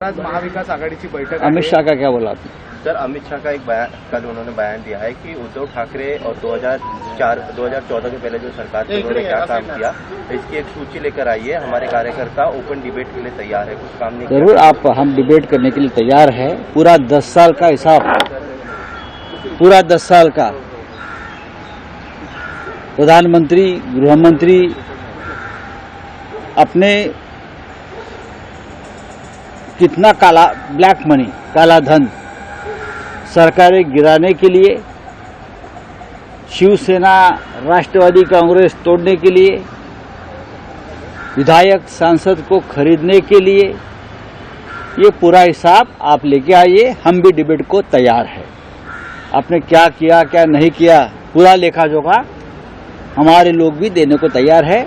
आज महाविकास आघाड़ी की बैठक अमित शाह का क्या बोला आपने? सर, अमित शाह का एक बयान कल उन्होंने बयान दिया है कि उद्धव ठाकरे और 2014 के पहले जो सरकार थी उन्होंने क्या काम किया, इसकी एक सूची लेकर आई है। हमारे कार्यकर्ता ओपन डिबेट के लिए तैयार है, कुछ काम नहीं जरूर आप हम डिबेट करने के लिए तैयार है। पूरा 10 साल का हिसाब, पूरा 10 साल का प्रधानमंत्री, गृहमंत्री अपने कितना काला ब्लैक मनी, काला धन सरकारें गिराने के लिए, शिवसेना राष्ट्रवादी कांग्रेस तोड़ने के लिए, विधायक सांसद को खरीदने के लिए, ये पूरा हिसाब आप लेके आइए। हम भी डिबेट को तैयार है। आपने क्या किया क्या नहीं किया पूरा लेखा जोखा हमारे लोग भी देने को तैयार है।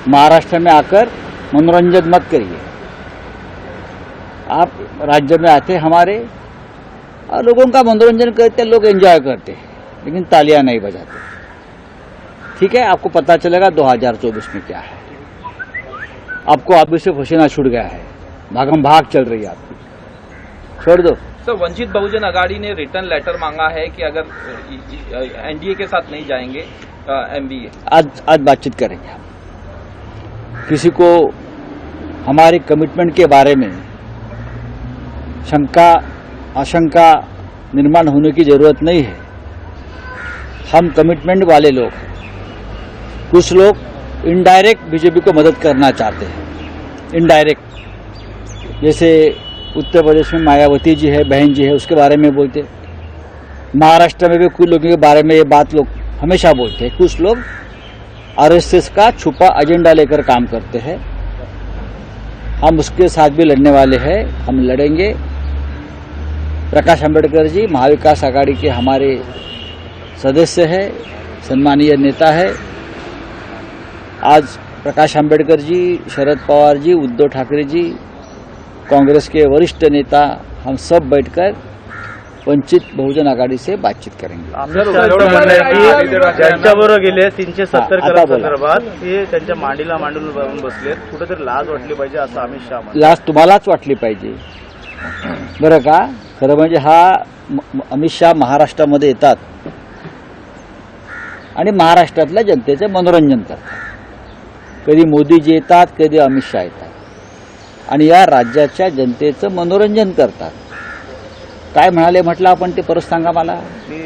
महाराष्ट्र में आकर मनोरंजन मत करिए। आप राज्य में आते हमारे और लोगों का मनोरंजन करते, लोग एंजॉय करते हैं, लेकिन तालियां नहीं बजाते। ठीक है, आपको पता चलेगा 2024 में क्या है। आपको अभी से पसीना छूट गया है, भागम भाग चल रही है आपकी, छोड़ दो। सर, वंचित बहुजन आघाड़ी ने रिटर्न लेटर मांगा है कि अगर एनडीए के साथ नहीं जाएंगे एमबीए, आज बातचीत करेंगे हम। किसी को हमारे कमिटमेंट के बारे में शंका आशंका निर्माण होने की जरूरत नहीं है। हम कमिटमेंट वाले लोग हैं। कुछ लोग इनडायरेक्ट बीजेपी को मदद करना चाहते हैं, इनडायरेक्ट, जैसे उत्तर प्रदेश में मायावती जी है, बहन जी है, उसके बारे में बोलते। महाराष्ट्र में भी कुछ लोगों के बारे में ये बात लोग हमेशा बोलते हैं। कुछ लोग आरएसएस का छुपा एजेंडा लेकर काम करते हैं। हम उसके साथ भी लड़ने वाले हैं, हम लड़ेंगे। प्रकाश आंबेडकर जी महाविकास आघाड़ी के हमारे सदस्य है, सम्मानीय नेता है। आज प्रकाश आंबेडकर जी, शरद पवार जी, उद्धव ठाकरे जी, कांग्रेस के वरिष्ठ नेता, हम सब बैठकर वंचित बहुजन आघाडी से बातचीत करेंगे। ज्यांच्याबरोबर गेले 370 संदर्भात ते त्यांच्या मांडीला मांडून बसलेत, कुठेतरी लाज वाटली पाहिजे असं अमित शाह म्हणतात। लाज तुम्हालाच वाटली पाहिजे बरं का। खरं म्हणजे हा अमित शाह महाराष्ट्रामध्ये येतात आणि महाराष्ट्रातल्या जनतेचे मनोरंजन करतात। कधी मोदीजी येतात, कधी अमित शाह येतात आणि या राज्याच्या जनतेचं मनोरंजन करतात। काय म्हणाले म्हटलं आपण, ते परत सांगा मला। की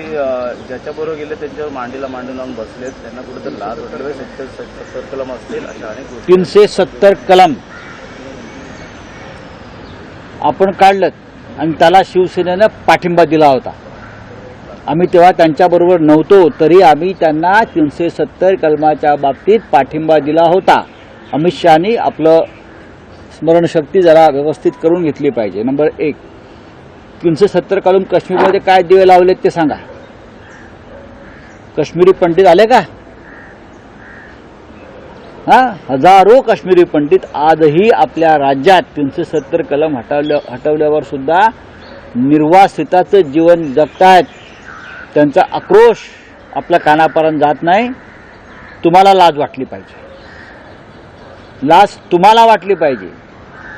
ज्याच्याबरोबर गेले त्यांच्या मांडीला मांडून लावून बसलेत, त्यांना कुठेतरी लाज वाटली पाहिजे। 70 कलम असतील अशा अनेक गोष्टी। 370 कलम आपण काढलं आणि त्याला शिवसेनेनं पाठिंबा दिला होता। आम्ही तेव्हा त्यांच्याबरोबर नव्हतो, तरी आम्ही त्यांना 370 कलमाच्या बाबतीत पाठिंबा दिला होता। अमित शहानी आपलं स्मरणशक्ती जरा व्यवस्थित करून घेतली पाहिजे। नंबर 1, 370 कलम काश्मीरमध्ये काय दिवे लावलेत ते सांगा। काश्मीरी पंडित आले का? हजारो काश्मीरी पंडित आजही आपल्या राज्यात 370 कलम हटवल्यावर सुद्धा निर्वासिताचं जीवन जगतायत। त्यांचा आक्रोश आपल्या कानापर्यंत जात नाही। तुम्हाला लाज वाटली पाहिजे, लाज तुम्हाला वाटली पाहिजे।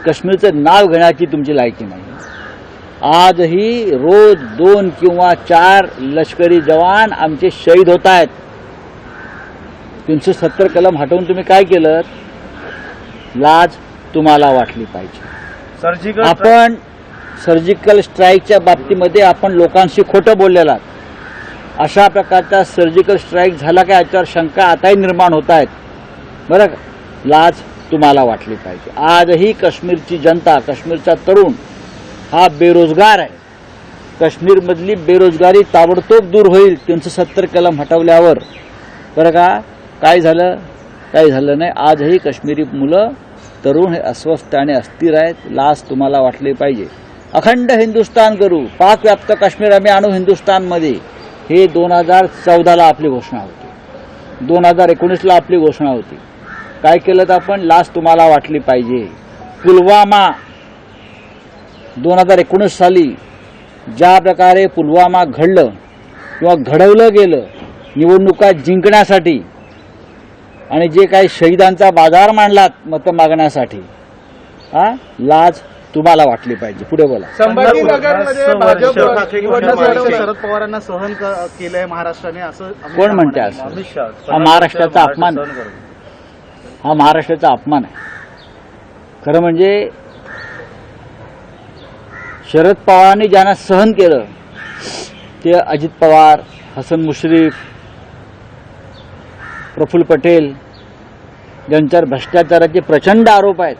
काश्मीरचं नाव घेण्याची तुमची लायकी नाही। आजही रोज 2 किंवा 4 लष्करी जवान आमचे शहीद होत आहेत। 370 कलम हटवून तुम्ही काय केलं? लाज तुम्हाला वाटली पाहिजे। आपण सर्जिकल स्ट्राईकच्या बाबतीमध्ये आपण लोकांशी खोटं बोललेला, अशा प्रकारचा सर्जिकल स्ट्राईक झाला का याच्यावर शंका आताही निर्माण होत आहेत, बरं का? लाज तुम्हाला वाटली पाहिजे। आजही काश्मीरची जनता, काश्मीरचा तरुण हा बेरोजगार आहे। काश्मीरमधली बेरोजगारी ताबडतोब दूर होईल 370 कलम हटवल्यावर, बरं का? काय झालं? काही झालं नाही। आजही काश्मीरी मुलं, तरुण हे अस्वस्थ आणि अस्थिर आहेत। लाज तुम्हाला वाटली पाहिजे। अखंड हिंदुस्तान करू, पाक व्याप्त काश्मीर आम्ही आणू हिंदुस्तानमध्ये, हे 2014ला आपली घोषणा होती, 2019ला आपली घोषणा होती। काय केलं तर आपण? लाज तुम्हाला वाटली पाहिजे। पुलवामा 2019 साली ज्या प्रकारे पुलवामा घडलं किंवा घडवलं गेलं निवडणुका जिंकण्यासाठी, आणि जे काही शहीदांचा बाजार मांडलात मत मागण्यासाठी, लाज तुम्हाला वाटली पाहिजे. पुढे बोला. संभाजीनगरमध्ये भाजप निवडणुकीसाठी शरद पवारांना सहन केलंय महाराष्ट्राने असं कोण म्हणते असं? अमित शहा. हा महाराष्ट्राचा अपमान सहन करतो. हा महाराष्ट्राचा अपमान आहे. खरं म्हणजे शरद पवारांनी ज्यांना सहन केलं ते अजित पवार, हसन मुश्रीफ, प्रफुल्ल पटेल, ज्यांच्यावर भ्रष्टाचाराचे प्रचंड आरोप आहेत.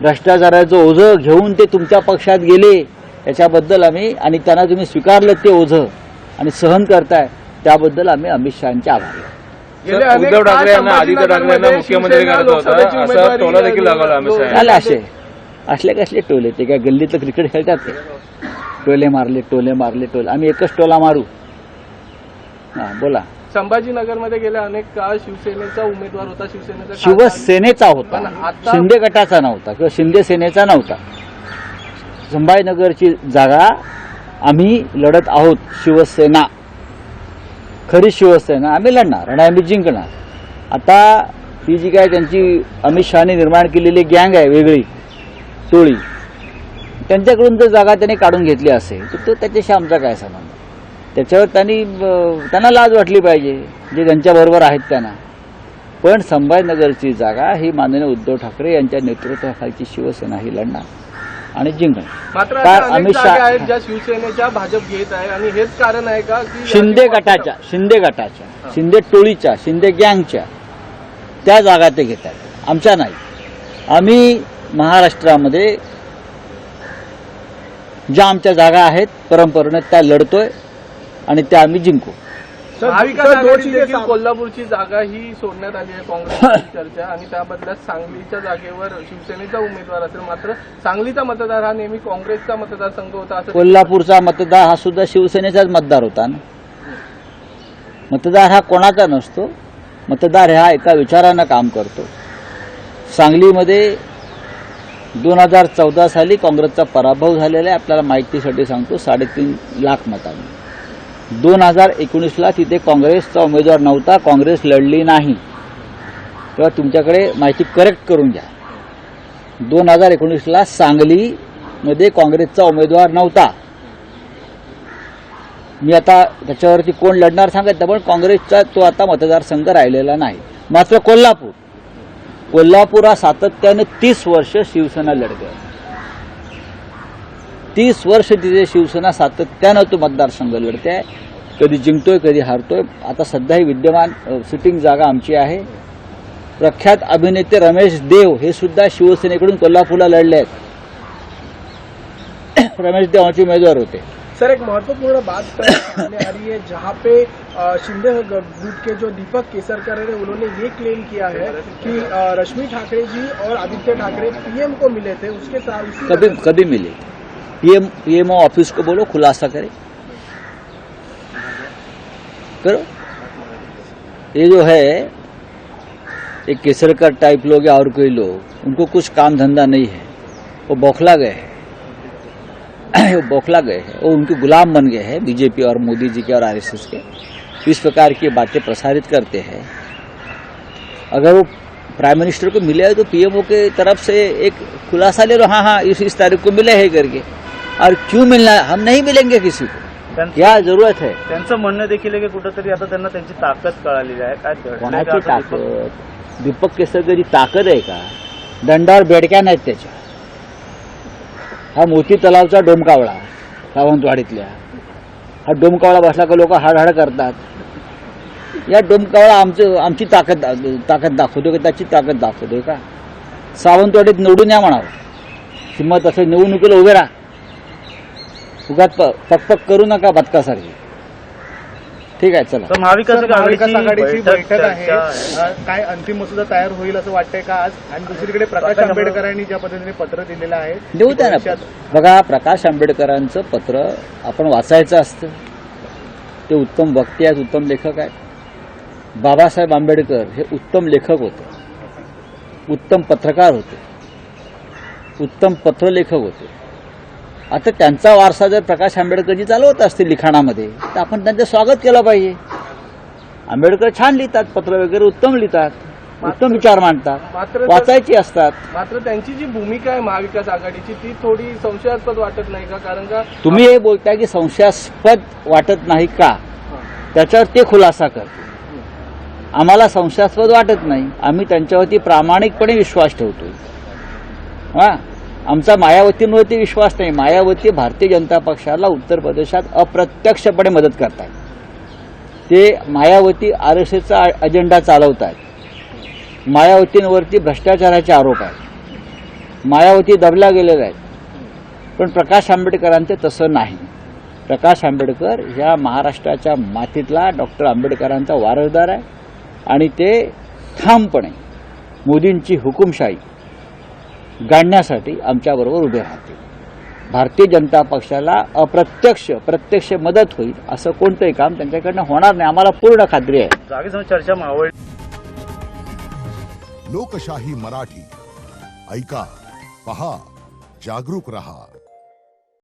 भ्रष्टाचाराचं ओझं घेऊन ते तुमच्या पक्षात गेले याच्याबद्दल आम्ही, आणि त्यांना तुम्ही स्वीकारलं ते ओझं आणि सहन करताय त्याबद्दल आम्ही अमित शहांचे आभारी आहोत. उद्धव ठाकरे यांना आदित्य ठाकरेंना मुख्यमंत्री करत होता असं टोला देखील लागला अमित शहा. झालं असले कसले टोले ते काय गल्लीतलं क्रिकेट खेळतात ते टोले मारले. आम्ही एकच टोला मारू. हा बोला. संभाजीनगरमध्ये गेल्या अनेक काळ शिवसेनेचा उमेदवार होता. शिवसेनेचा होता, शिंदे गटाचा नव्हता किंवा शिंदे सेनेचा नव्हता. संभाजीनगरची जागा आम्ही लढत आहोत. शिवसेना, खरी शिवसेना आम्ही लढणार आणि आम्ही जिंकणार. आता ही जी काय त्यांची अमित शहाने निर्माण केलेली गँग आहे, वेगळी टोळी, त्यांच्याकडून जर जागा त्यांनी काढून घेतली असेल तर तो त्याच्याशी आमचा काय संबंध? त्याच्यावर त्यांना लाज वाटली पाहिजे जे त्यांच्याबरोबर आहेत त्यांना. पण संभाजीनगरची जागा ही माननीय उद्धव ठाकरे यांच्या नेतृत्वाखालची शिवसेना ही लढणार आणि जिंकणार. मात्र अमित शहा आहेत ज्या शिवसेनेच्या भाजप घेत आहे आणि हेच कारण आहे का की शिंदे गटाच्या शिंदे टोळीच्या, शिंदे गँगच्या त्या जागा ते घेत आहेत, आमच्या नाही. आम्ही महाराष्ट्रामध्ये ज्या आमच्या जागा आहेत परंपरेने त्या लढतोय आणि त्या आम्ही जिंकू. कोल्हापूरची जागा ही सोडण्यात आली आहे काँग्रेसची चर्चा, आणि त्या बदल्यात सांगलीच्या जागेवर शिवसेनेचा उमेदवार असेल. मात्र सांगलीचा मतदार हा नेहमी काँग्रेसचा मतदारसंघ होता. असं कोल्हापूरचा मतदार हा सुद्धा शिवसेनेचाच मतदार होता ना. मतदार हा कोणाचा नसतो, मतदार हा एका विचारानं काम करतो. सांगलीमध्ये 2014 साली काँग्रेसचा पराभव झालेला आहे, आपल्याला माहितीसाठी सांगतो, 3.5 लाख मतांनी. 2019ला तिथे काँग्रेसचा उमेदवार नव्हता, काँग्रेस लढली नाही. तेव्हा तुमच्याकडे माहिती करेक्ट करून घ्या. 2019ला सांगलीमध्ये काँग्रेसचा उमेदवार नव्हता. मी आता त्याच्यावरती कोण लढणार सांगितलं, पण काँग्रेसचा तो आता मतदारसंघ राहिलेला नाही. मात्र कोल्हापूर हा सातत्याने 30 वर्ष शिवसेना लढते. 30 वर्ष तिथे शिवसेना सातत्यानं तो मतदारसंघ लढते आहे. कधी जिंकतोय, कधी हारतोय. आता सध्या ही विद्यमान सिटिंग जागा आमची आहे. प्रख्यात अभिनेते रमेश देव हे सुद्धा शिवसेनेकडून कोल्हापूरला लढले आहेत. रमेश देव आमचे उमेदवार होते. सर, एक महत्वपूर्ण बात सामने आ रही है जहां पे शिंदे गुट के जो दीपक केसरकर है उन्होंने ये क्लेम किया है कि रश्मि ठाकरे जी और आदित्य ठाकरे पीएम को मिले थे, उसके साथ कभी मिले? पीएमओ ऑफिस को बोलो, खुलासा करो. ये जो है एक केसरकर टाइप लोग या और कोई लोग, उनको कुछ काम धंधा नहीं है, वो बौखला गए हैं. वो उनके गुलाम बन गए हैं बीजेपी और मोदी जी के और आरएसएस के. इस प्रकार की बातें प्रसारित करते हैं. अगर वो प्राइम मिनिस्टर को मिले तो पीएमओ के तरफ से एक खुलासा ले लो, हाँ इस तारीख को मिले है करके. और क्यों मिलना है? हम नहीं मिलेंगे किसी को, क्या जरूरत है? त्यांचं म्हणणं देखील आहे की कुठंतरी आता त्यांना त्यांची ताकद कळालेली आहे. काय कोणाची ताकद? दीपक केसरकरची ताकद आहे का? दंडावर बेडक्या नाहीत त्याच्या. हा मोती तलावचा डोमकावळा सावंतवाडीतल्या, हा डोमकावळा बसला का लोक हाडहाड करतात. या डोमकावळा आमची ताकद दाखवतो का त्याची ताकद दाखवतोय का? सावंतवाडीत निवडून या म्हणावं, हिंमत असेल निवडणुकीला उभे राहा. उगाच पकपक करू नका बदकासारखी. ठीक आहे, चला. तर महाविकास आघाडीची बैठक आहे, काय अंतिम मसुदा तयार होईल असं वाटतंय का आज? आणि दुसरीकडे प्रकाश आंबेडकरांनी ज्या पद्धतीने पत्र दिलेलं आहे, देऊ त्यांना. बघा, प्रकाश आंबेडकरांचं पत्र आपण वाचायचं असतं. ते उत्तम वक्ते आहेत, उत्तम लेखक आहेत. बाबासाहेब आंबेडकर हे उत्तम लेखक होते, उत्तम पत्रकार होते, उत्तम पत्रलेखक होते. आता त्यांचा वारसा जर प्रकाश आंबेडकरजी चालवत असतील लिखाणामध्ये तर आपण त्यांचं स्वागत केलं पाहिजे. आंबेडकर छान लिहितात, पत्र वगैरे उत्तम लिहितात. उत्तम विचार मांडतात, मात्र वाचायची असतात. मात्र त्यांची जी भूमिका आहे महाविकास आघाडीची ती थोडी संशयास्पद वाटत नाही का? कारण का तुम्ही हे बोलताय की संशयास्पद वाटत नाही का, त्याच्यावर ते खुलासा करतो. आम्हाला संशयास्पद वाटत नाही, आम्ही त्यांच्यावरती प्रामाणिकपणे विश्वास ठेवतोय. आमचा मायावतींवरती विश्वास नाही. मायावती भारतीय जनता पक्षाला उत्तर प्रदेशात अप्रत्यक्षपणे मदत करतात. ते मायावती आरएसएसचा अजेंडा चालवत आहेत. मायावतींवरती भ्रष्टाचाराचे आरोप आहेत. मायावती दबल्या गेलेल्या आहेत. पण प्रकाश आंबेडकरांचे तसं नाही. प्रकाश आंबेडकर ह्या महाराष्ट्राच्या मातीतला डॉक्टर आंबेडकरांचा वारसदार आहे आणि ते ठामपणे मोदींची हुकुमशाही गाडण्यासाठी आमच्याबरोबर उभे राहतील. भारतीय जनता पक्षाला प्रत्यक्ष मदत होईल असं कोणतंही काम त्यांच्याकडनं होणार नाही, आम्हाला पूर्ण खात्री आहे. जागेसमोर चर्चा मावळ. लोकशाही मराठी ऐका, पहा, जागरूक रहा.